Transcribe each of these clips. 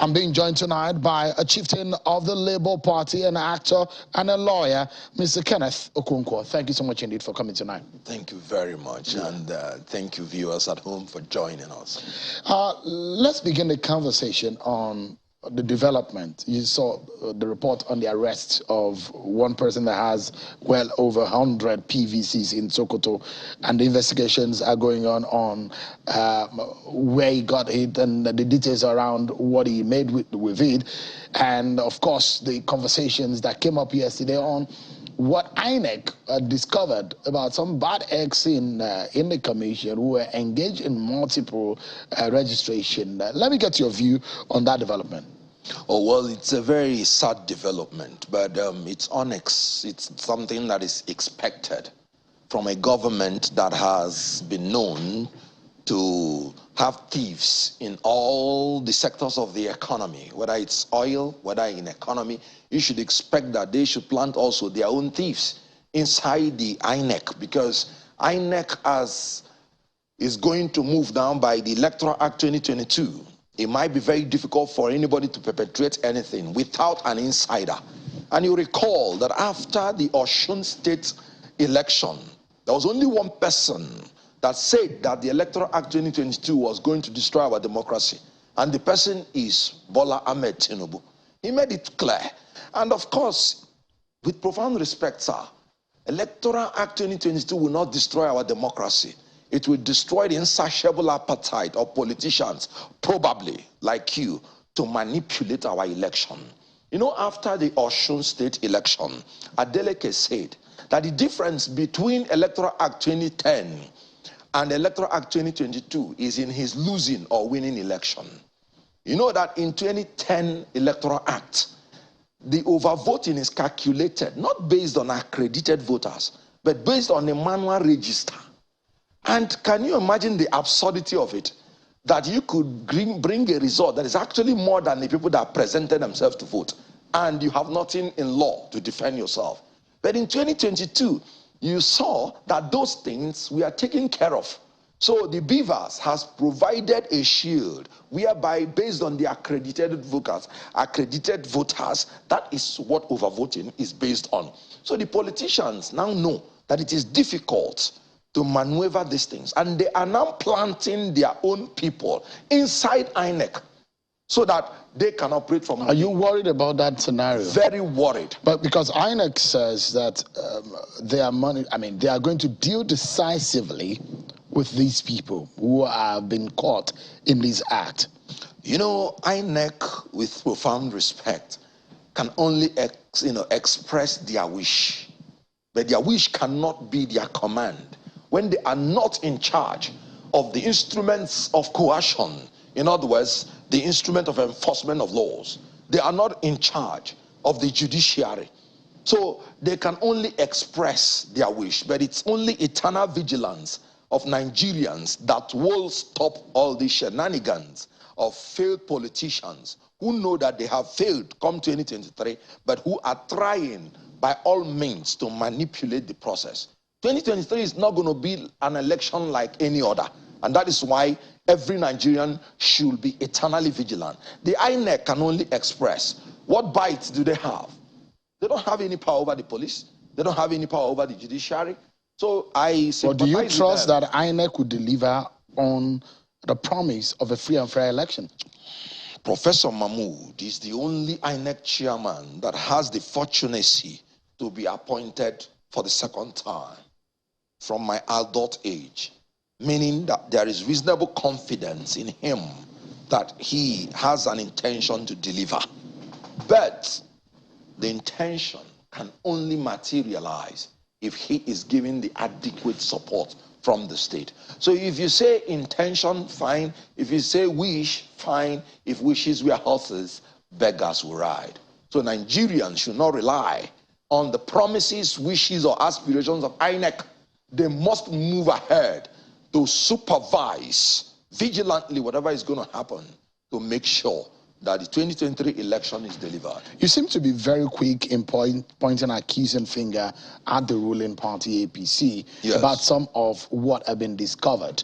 I'm being joined tonight by a chieftain of the Labour Party, an actor and a lawyer, Mr. Kenneth Okonkwo. Thank you so much indeed for coming tonight. Thank you very much, and thank you viewers at home for joining us. Let's begin the conversation on the development. You saw the report on the arrest of one person that has well over 100 PVCs in Sokoto, and the investigations are going on where he got it and the details around what he made with it, and of course the conversations that came up yesterday on what INEC discovered about some bad eggs in the commission who were engaged in multiple registration. Let me get your view on that development. Oh, well, it's a very sad development, but it's something that is expected from a government that has been known to have thieves in all the sectors of the economy, whether it's oil, whether in economy. You should expect that they should plant also their own thieves inside the INEC, because INEC is going to move down by the Electoral Act 2022. It might be very difficult for anybody to perpetrate anything without an insider. And you recall that after the Osun State election, there was only one person that said that the Electoral Act 2022 was going to destroy our democracy. And the person is Bola Ahmed Tinubu. He made it clear. And of course, with profound respect, sir, Electoral Act 2022 will not destroy our democracy. It will destroy the insatiable appetite of politicians, probably like you, to manipulate our election. You know, after the Osun State election, Adeleke said that the difference between Electoral Act 2010 and Electoral Act 2022 is in his losing or winning election. You know that in 2010 Electoral Act, the overvoting is calculated not based on accredited voters, but based on a manual register. And can you imagine the absurdity of it? That you could bring a result that is actually more than the people that presented themselves to vote, and you have nothing in law to defend yourself. But in 2022, you saw that those things were taken care of. So the Beavers has provided a shield whereby, based on the accredited voters, that is what overvoting is based on. So the politicians now know that it is difficult to maneuver these things, and they are now planting their own people inside INEC so that they can operate from. Are you worried about that scenario? Very worried. But because INEC says that they are going to deal decisively with these people who have been caught in this act. You know, INEC, with profound respect, can only express their wish, but their wish cannot be their command. When they are not in charge of the instruments of coercion, in other words, the instrument of enforcement of laws, they are not in charge of the judiciary. So they can only express their wish, but it's only eternal vigilance of Nigerians that will stop all the shenanigans of failed politicians who know that they have failed come 2023, but who are trying by all means to manipulate the process. 2023 is not going to be an election like any other. And that is why every Nigerian should be eternally vigilant. The INEC can only express. What bites do they have? They don't have any power over the police. They don't have any power over the judiciary. So I sympathize. Well, do you trust that INEC would deliver on the promise of a free and fair election? Professor Mahmood is the only INEC chairman that has the fortunacy to be appointed for the second time from my adult age, meaning that there is reasonable confidence in him that he has an intention to deliver. But the intention can only materialize if he is given the adequate support from the state. So if you say intention, fine. If you say wish, fine. If wishes were horses, beggars will ride. So Nigerians should not rely on the promises, wishes, or aspirations of INEC. They must move ahead to supervise vigilantly whatever is going to happen to make sure that the 2023 election is delivered. You seem to be very quick in pointing accusing finger at the ruling party APC, yes, about some of what have been discovered.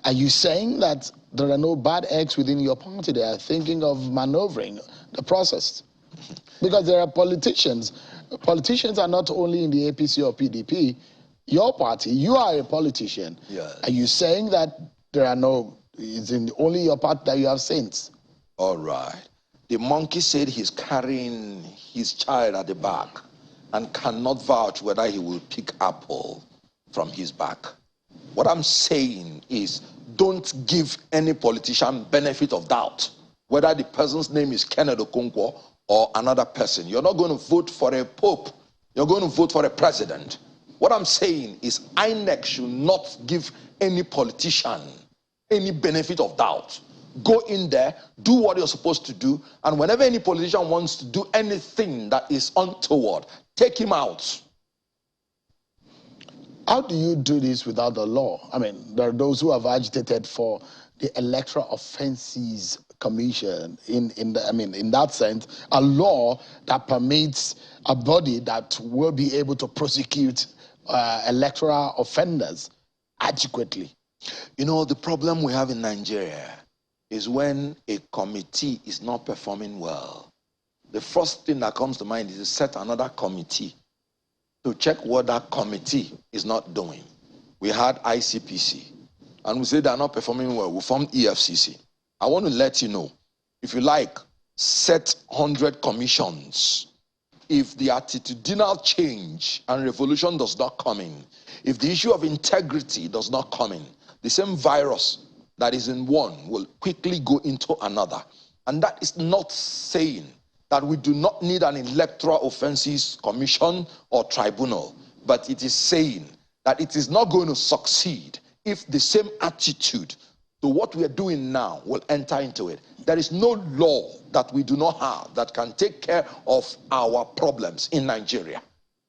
Are you saying that there are no bad eggs within your party? They are thinking of maneuvering the process? Because there are politicians. Politicians are not only in the APC or PDP. Your party, you are a politician. Yes. Are you saying that there are no, it's in only your party that you have saints? All right. The monkey said he's carrying his child at the back and cannot vouch whether he will pick apple from his back. What I'm saying is, don't give any politician benefit of doubt, whether the person's name is Kenneth Okonkwo or another person. You're not going to vote for a pope. You're going to vote for a president. What I'm saying is INEC should not give any politician any benefit of doubt. Go in there, do what you're supposed to do, and whenever any politician wants to do anything that is untoward, take him out. How do you do this without the law? I mean, there are those who have agitated for the Electoral Offences Commission in that sense, a law that permits a body that will be able to prosecute electoral offenders adequately. You know, the problem we have in Nigeria is when a committee is not performing well. The first thing that comes to mind is to set another committee to check what that committee is not doing. We had ICPC, and we said they're not performing well. We formed EFCC. I want to let you know, if you like, set 100 commissions. If the attitudinal change and revolution does not come in, if the issue of integrity does not come in, the same virus that is in one will quickly go into another. And that is not saying that we do not need an Electoral Offences Commission or tribunal, but it is saying that it is not going to succeed if the same attitude to what we are doing now will enter into it. There is no law that we do not have that can take care of our problems in Nigeria.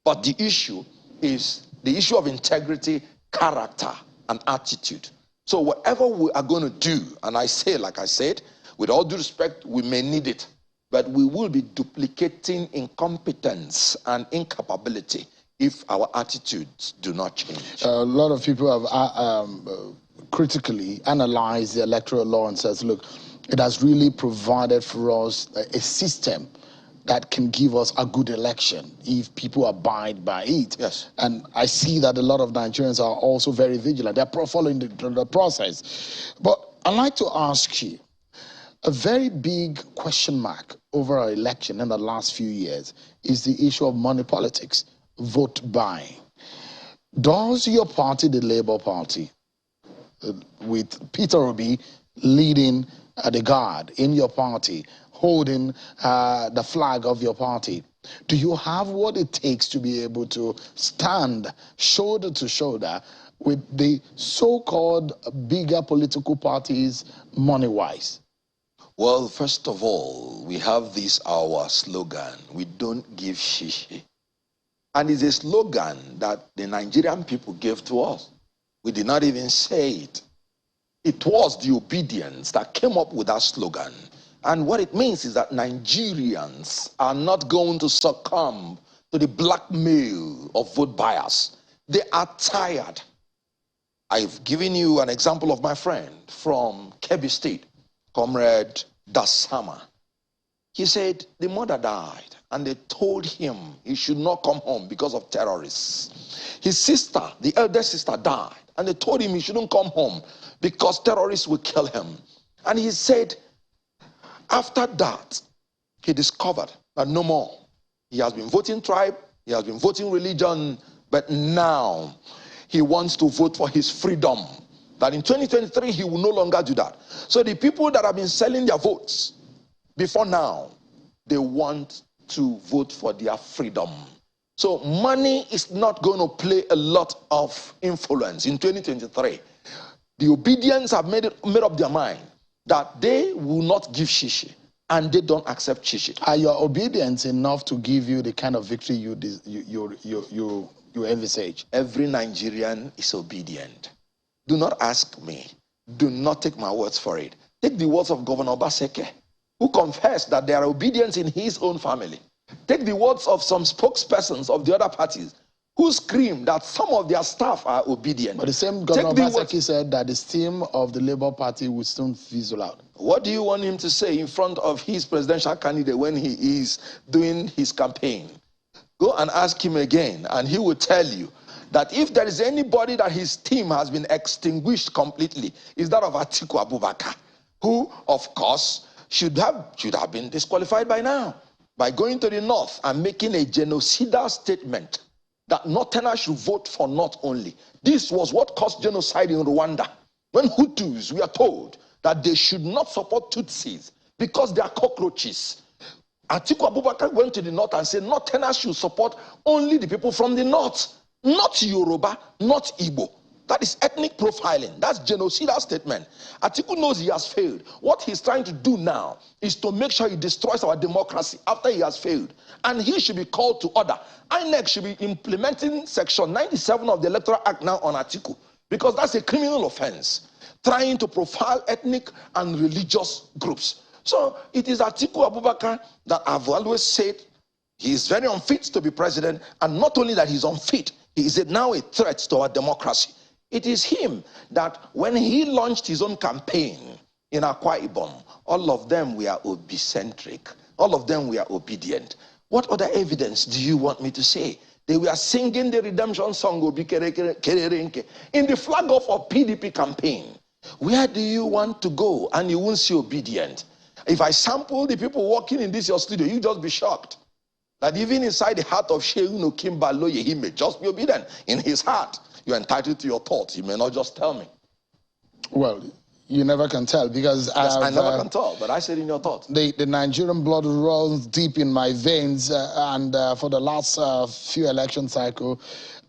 But the issue is the issue of integrity, character, and attitude. So whatever we are going to do, and I say, like I said, with all due respect, we may need it, but we will be duplicating incompetence and incapability if our attitudes do not change. A lot of people have critically analyzed the electoral law and says, look, it has really provided for us a system that can give us a good election if people abide by it. Yes. And I see that a lot of Nigerians are also very vigilant. They're following the process. But I'd like to ask you, a very big question mark over our election in the last few years is the issue of money politics, vote buying. Does your party, the Labour Party, with Peter Obi leading the guard in your party, holding the flag of your party, do you have what it takes to be able to stand shoulder to shoulder with the so-called bigger political parties money-wise? Well, first of all, we have this our slogan, we don't give shishi. And it's a slogan that the Nigerian people gave to us. We did not even say it. It was the obedience that came up with that slogan. And what it means is that Nigerians are not going to succumb to the blackmail of vote buyers. They are tired. I've given you an example of my friend from Kebbi State, Comrade Dasama. He said the mother died and they told him he should not come home because of terrorists. His sister, the elder sister, died and they told him he shouldn't come home because terrorists will kill him. And he said after that, he discovered that no more. He has been voting tribe, he has been voting religion, but now he wants to vote for his freedom. That in 2023, he will no longer do that. So the people that have been selling their votes before now, they want to vote for their freedom. So money is not going to play a lot of influence in 2023. The obedience have made up their mind that they will not give shishi, and they don't accept shishi. Are your obedience enough to give you the kind of victory you envisage? Every Nigerian is obedient. Do not ask me. Do not take my words for it. Take the words of Governor Obaseki, who confessed that there are obedience in his own family. Take the words of some spokespersons of the other parties who scream that some of their staff are obedient. But the same Governor Obaseki said that the steam of the Labour Party will soon fizzle out. What do you want him to say in front of his presidential candidate when he is doing his campaign? Go and ask him again, and he will tell you that if there is anybody that his team has been extinguished completely, is that of Atiku Abubakar, who, of course, should have been disqualified by now by going to the north and making a genocidal statement that Northerners should vote for North only. This was what caused genocide in Rwanda, when Hutus were told that they should not support Tutsis because they are cockroaches. Atiku Abubakar went to the north and said Northerners should support only the people from the north, not Yoruba, not Igbo. That is ethnic profiling. That's genocidal statement. Atiku knows he has failed. What he's trying to do now is to make sure he destroys our democracy after he has failed. And he should be called to order. INEC should be implementing Section 97 of the Electoral Act now on Atiku, because that's a criminal offense, trying to profile ethnic and religious groups. So it is Atiku Abubakar that I've always said he is very unfit to be president, and not only that he's unfit, he is now a threat to our democracy. It is him that when he launched his own campaign in Akwa Ibom, all of them were obi-centric. All of them were obedient. What other evidence do you want me to say? They were singing the redemption song Obi Kererenke in the flag off of PDP campaign. Where do you want to go and you won't see obedient? If I sample the people walking in this your studio, you just be shocked that even inside the heart of Shehu Kimbaloye, he may just be obedient. In his heart, you're entitled to your thoughts. You may not just tell me. Well, you never can tell, because yes, I never can tell, but I said in your thoughts. The Nigerian blood runs deep in my veins, and for the last few election cycles,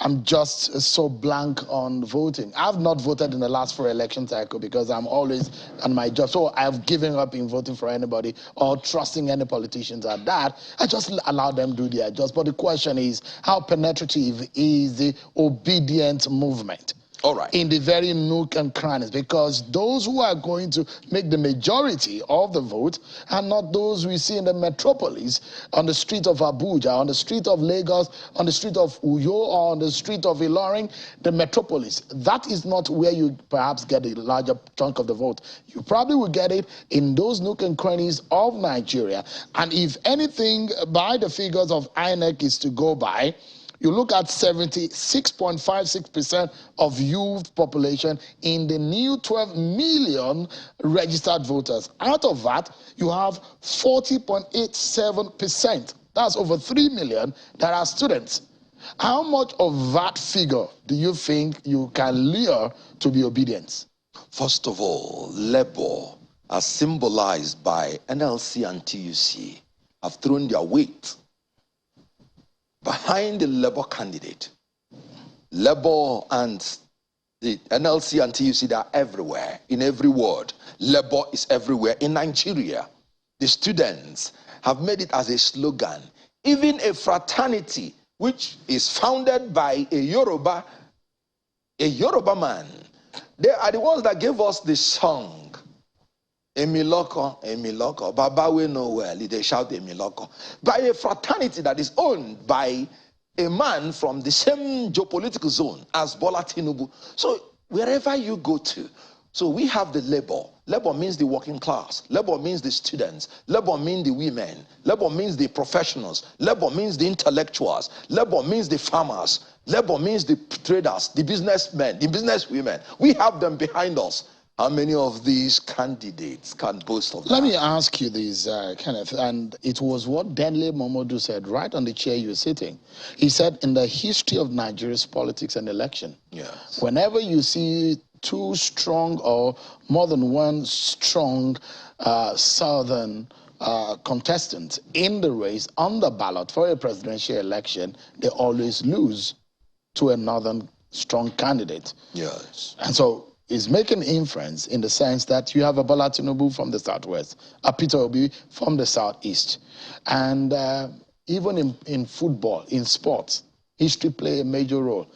I'm just so blank on voting. I've not voted in the last 4 election cycles because I'm always on my job. So I've given up in voting for anybody or trusting any politicians at that. I just allow them do their jobs. But the question is, how penetrative is the obedient movement? All right. In the very nook and crannies, because those who are going to make the majority of the vote are not those we see in the metropolis, on the street of Abuja, on the street of Lagos, on the street of Uyo, or on the street of Ilorin, the metropolis. That is not where you perhaps get a larger chunk of the vote. You probably will get it in those nook and crannies of Nigeria. And if anything, by the figures of INEC is to go by, you look at 76.56% of youth population in the new 12 million registered voters. Out of that, you have 40.87%. That's over 3 million that are students. How much of that figure do you think you can lure to be obedient? First of all, labor, as symbolized by NLC and TUC, have thrown their weight behind the Labour candidate. Labour and the NLC and TUC, they are everywhere, in every word. Labour is everywhere. In Nigeria, the students have made it as a slogan. Even a fraternity, which is founded by a Yoruba man, they are the ones that gave us the song. Emiloko, Emiloko, Baba we know well, they shout Emiloko. By a fraternity that is owned by a man from the same geopolitical zone as Bola Tinubu. So wherever you go to, so we have the labor. Labor means the working class. Labor means the students. Labor means the women. Labor means the professionals. Labor means the intellectuals. Labor means the farmers. Labor means the traders, the businessmen, the businesswomen. We have them behind us. How many of these candidates can boast of that? Let me ask you this, Kenneth, and it was what Denle Momodu said right on the chair you're sitting. He said, in the history of Nigeria's politics and election, yes, whenever you see 2 strong or more than 1 strong southern contestants in the race on the ballot for a presidential election, they always lose to a northern strong candidate. Yes. And so is making inference in the sense that you have a Bola Tinubu from the southwest, a Peter Obi from the southeast. And even in football, in sports, history play a major role.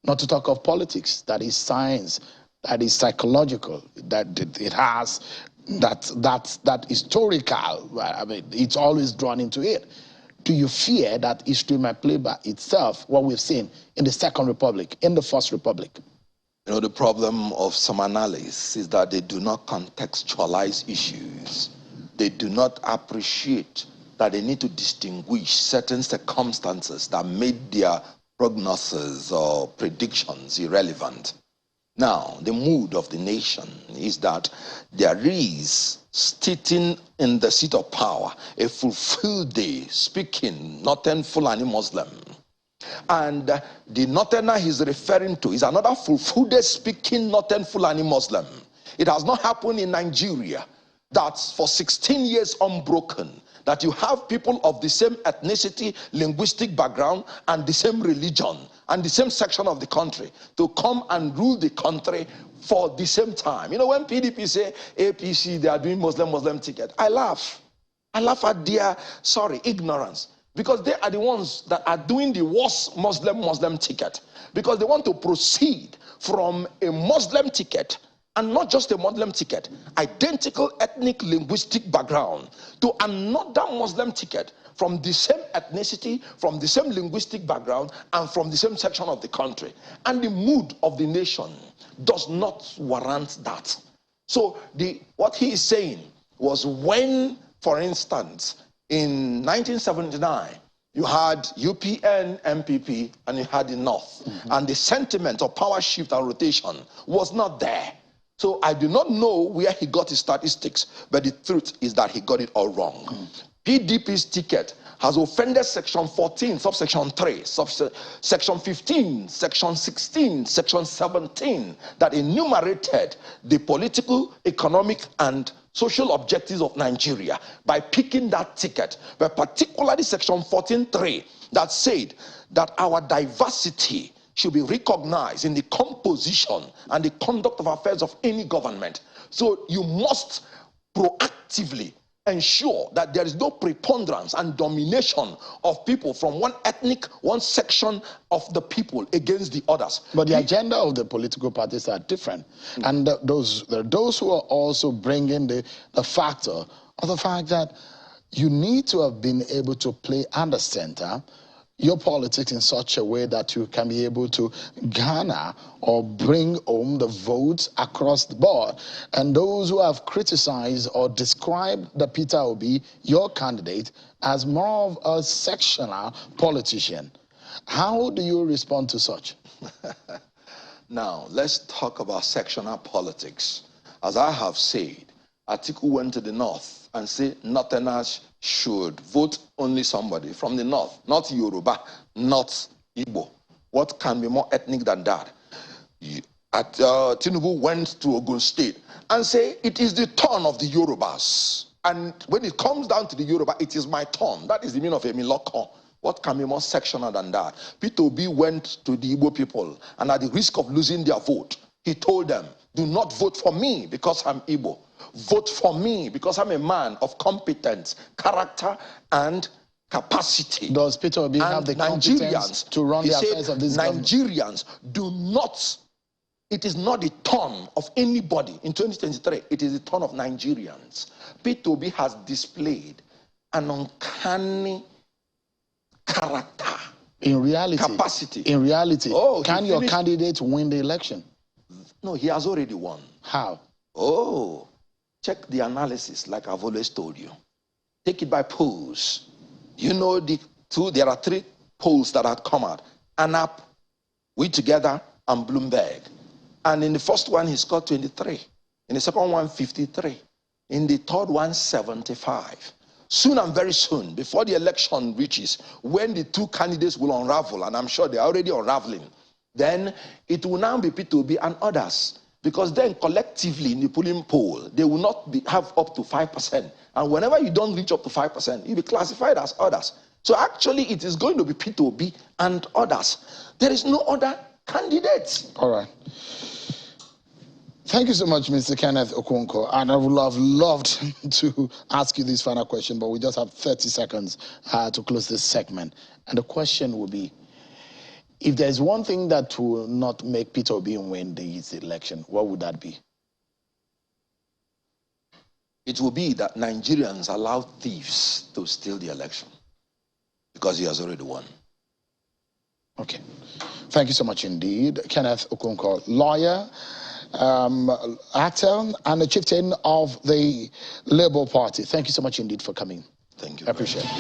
Not to talk of politics, that is science, that is psychological, that it has, that historical, I mean, it's always drawn into it. do you fear that history might play by itself what we've seen in the Second Republic, in the First Republic? You know, the problem of some analysts is that they do not contextualize issues. They do not appreciate that they need to distinguish certain circumstances that made their prognosis or predictions irrelevant. Now, the mood of the nation is that there is sitting in the seat of power a fulfilled day speaking Northern Fulani Muslim. And the Northerner he's referring to is another fulfilled day speaking Northern Fulani Muslim. It has not happened in Nigeria that for 16 years unbroken, that you have people of the same ethnicity, linguistic background, and the same religion, and the same section of the country to come and rule the country for the same time. You know, when PDP say APC, they are doing Muslim ticket, I laugh. I laugh at their, ignorance. Because they are the ones that are doing the worst Muslim ticket. Because they want to proceed from a Muslim ticket, and not just a Muslim ticket, identical ethnic linguistic background, to another Muslim ticket from the same ethnicity, from the same linguistic background, and from the same section of the country. And the mood of the nation does not warrant that. So what he is saying was when, for instance, in 1979, you had UPN, MPP, and you had the North. And the sentiment of power shift and rotation was not there. So I do not know where he got his statistics, but the truth is that he got it all wrong. PDP's ticket has offended section 14, subsection 3, section 15, section 16, section 17, that enumerated the political, economic, and social objectives of Nigeria by picking that ticket, but particularly section 14.3 that said that our diversity should be recognized in the composition and the conduct of affairs of any government. So you must proactively ensure that there is no preponderance and domination of people from one ethnic, one section of the people against the others. But the agenda of the political parties are different. And there are those who are also bringing the factor of the fact that you need to have been able to play at the center your politics in such a way that you can be able to garner or bring home the votes across the board. And those who have criticized or described the Peter Obi, your candidate, as more of a sectional politician, how do you respond to such? Now, let's talk about sectional politics. As I have said, Atiku went to the north and said Northerners should vote only somebody from the north, not Yoruba, not Igbo. What can be more ethnic than that? Tinubu went to Ogun State and said it is the turn of the Yorubas. And when it comes down to the Yoruba, it is my turn. That is the meaning of Emiloko. What can be more sectional than that? Peter Obi went to the Igbo people, and at the risk of losing their vote, he told them, do not vote for me because I'm Igbo. Vote for me because I'm a man of competence, character, and capacity. Does Peter Obi have the competence to run the affairs of this government? Nigerians do not, it is not the turn of anybody in 2023, it is the turn of Nigerians. Peter Obi has displayed an uncanny character. In reality, capacity. In reality, can your candidate win the election? No, he has already won. How? Oh, check the analysis like I've always told you. Take it by polls. You know there are 3 polls that have come out. ANAP, We Together, and Bloomberg. And in the first one, he scored 23. In the second one, 53. In the third one, 75. Soon and very soon, before the election reaches, when the 2 candidates will unravel, and I'm sure they're already unraveling, then it will now be Peter Obi and others. Because then collectively in the polling poll, they will not have up to 5%. And whenever you don't reach up to 5%, you'll be classified as others. So actually it is going to be Peter Obi and others. There is no other candidate. All right. Thank you so much, Mr. Kenneth Okonkwo. And I would have loved to ask you this final question, but we just have 30 seconds to close this segment. And the question will be, if there's one thing that will not make Peter Obi win this election, what would that be? It will be that Nigerians allow thieves to steal the election. because he has already won. Okay. Thank you so much indeed. Kenneth Okonkwo, lawyer, actor, and the chieftain of the Labour Party. Thank you so much indeed for coming. Thank you. I appreciate it.